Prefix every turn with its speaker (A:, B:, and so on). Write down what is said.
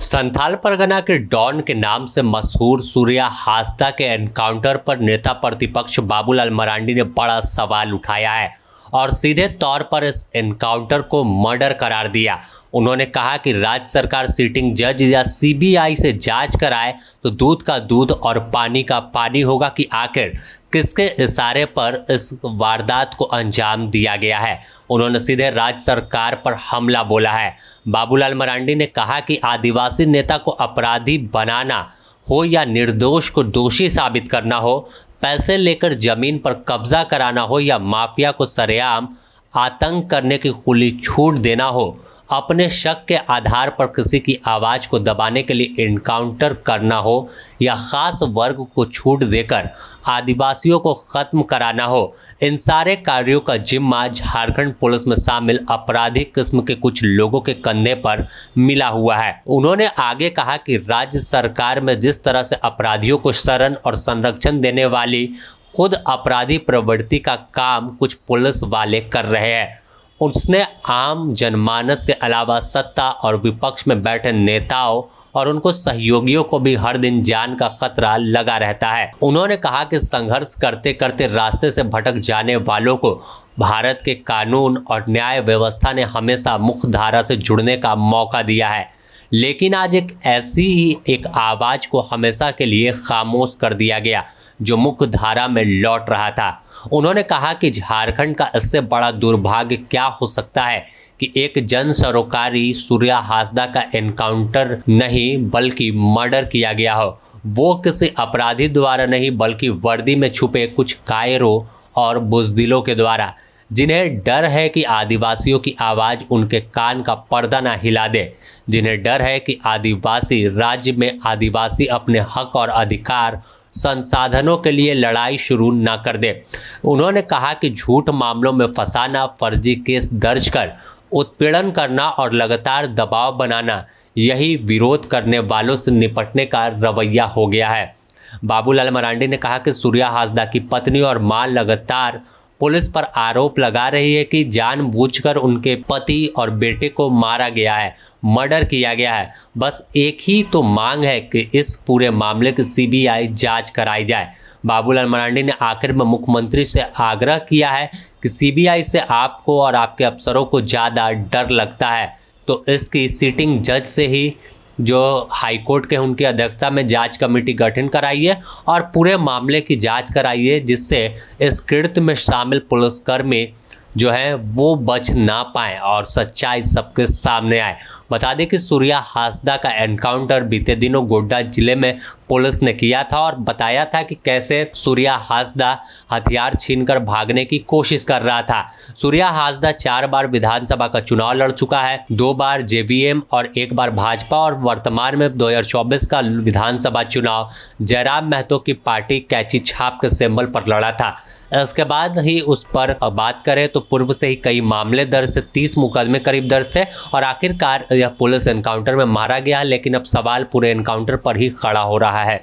A: संथाल परगना के डॉन के नाम से मशहूर सूर्या हासदा के एनकाउंटर पर नेता प्रतिपक्ष बाबूलाल मरांडी ने बड़ा सवाल उठाया है और सीधे तौर पर इस एनकाउंटर को मर्डर करार दिया। उन्होंने कहा कि राज्य सरकार सिटिंग जज या सीबीआई से जांच कराए तो दूध का दूध और पानी का पानी होगा कि आखिर किसके इशारे पर इस वारदात को अंजाम दिया गया है। उन्होंने सीधे राज्य सरकार पर हमला बोला है। बाबूलाल मरांडी ने कहा कि आदिवासी नेता को अपराधी बनाना हो या निर्दोष को दोषी साबित करना हो, पैसे लेकर जमीन पर कब्जा कराना हो या माफिया को सरेआम आतंक करने की खुली छूट देना हो, अपने शक के आधार पर किसी की आवाज़ को दबाने के लिए एनकाउंटर करना हो या ख़ास वर्ग को छूट देकर आदिवासियों को ख़त्म कराना हो, इन सारे कार्यों का जिम्मा झारखंड पुलिस में शामिल आपराधिक किस्म के कुछ लोगों के कंधे पर मिला हुआ है। उन्होंने आगे कहा कि राज्य सरकार में जिस तरह से अपराधियों को शरण और संरक्षण देने वाली खुद अपराधी प्रवृत्ति का काम कुछ पुलिस वाले कर रहे हैं, उसने आम जनमानस के अलावा सत्ता और विपक्ष में बैठे नेताओं और उनको सहयोगियों को भी हर दिन जान का खतरा लगा रहता है। उन्होंने कहा कि संघर्ष करते करते रास्ते से भटक जाने वालों को भारत के कानून और न्याय व्यवस्था ने हमेशा मुख्य धारा से जुड़ने का मौका दिया है, लेकिन आज एक ऐसी ही एक आवाज़ को हमेशा के लिए खामोश कर दिया गया जो मुख्य धारा में लौट रहा था। उन्होंने कहा कि झारखंड का इससे बड़ा दुर्भाग्य क्या हो सकता है कि एक जन सरोकारी सूर्या हासदा का एनकाउंटर नहीं बल्कि मर्डर किया गया हो, वो किसी अपराधी द्वारा नहीं बल्कि वर्दी में छुपे कुछ कायरों और बुज़दिलों के द्वारा, जिन्हें डर है कि आदिवासियों की आवाज़ उनके कान का पर्दा ना हिला दे, जिन्हें डर है कि आदिवासी राज्य में आदिवासी अपने हक और अधिकार संसाधनों के लिए लड़ाई शुरू न कर दे। उन्होंने कहा कि झूठ मामलों में फंसाना, फर्जी केस दर्ज कर उत्पीड़न करना और लगातार दबाव बनाना यही विरोध करने वालों से निपटने का रवैया हो गया है। बाबूलाल मरांडी ने कहा कि सूर्या हासदा की पत्नी और मां लगातार पुलिस पर आरोप लगा रही है कि जानबूझकर उनके पति और बेटे को मारा गया है, मर्डर किया गया है। बस एक ही तो मांग है कि इस पूरे मामले की सीबीआई जांच कराई जाए। बाबूलाल मरांडी ने आखिर में मुख्यमंत्री से आग्रह किया है कि सीबीआई से आपको और आपके अफसरों को ज़्यादा डर लगता है तो इसकी सिटिंग जज से ही जो हाईकोर्ट के उनकी अध्यक्षता में जांच कमेटी गठन कराइए और पूरे मामले की जांच कराइए, जिससे इस कृत्य में शामिल पुलिसकर्मी जो है वो बच ना पाए और सच्चाई सबके सामने आए। बता दें कि सूर्या हासदा का एनकाउंटर बीते दिनों गोड्डा जिले में पुलिस ने किया था और बताया था कि कैसे सूर्या हासदा हथियार छीनकर भागने की कोशिश कर रहा था। सूर्या हासदा 4 बार विधानसभा का चुनाव लड़ चुका है, 2 बार जेवीएम और 1 बार भाजपा, और वर्तमान में 2024 का विधानसभा चुनाव जयराम महतो की पार्टी कैची छाप के सिंबल पर लड़ा था। इसके बाद ही उस पर बात करें तो पूर्व से ही कई मामले दर्ज थे, 30 मुकदमे करीब दर्ज थे और आखिरकार यह पुलिस एनकाउंटर में मारा गया, लेकिन अब सवाल पूरे एनकाउंटर पर ही खड़ा हो रहा है।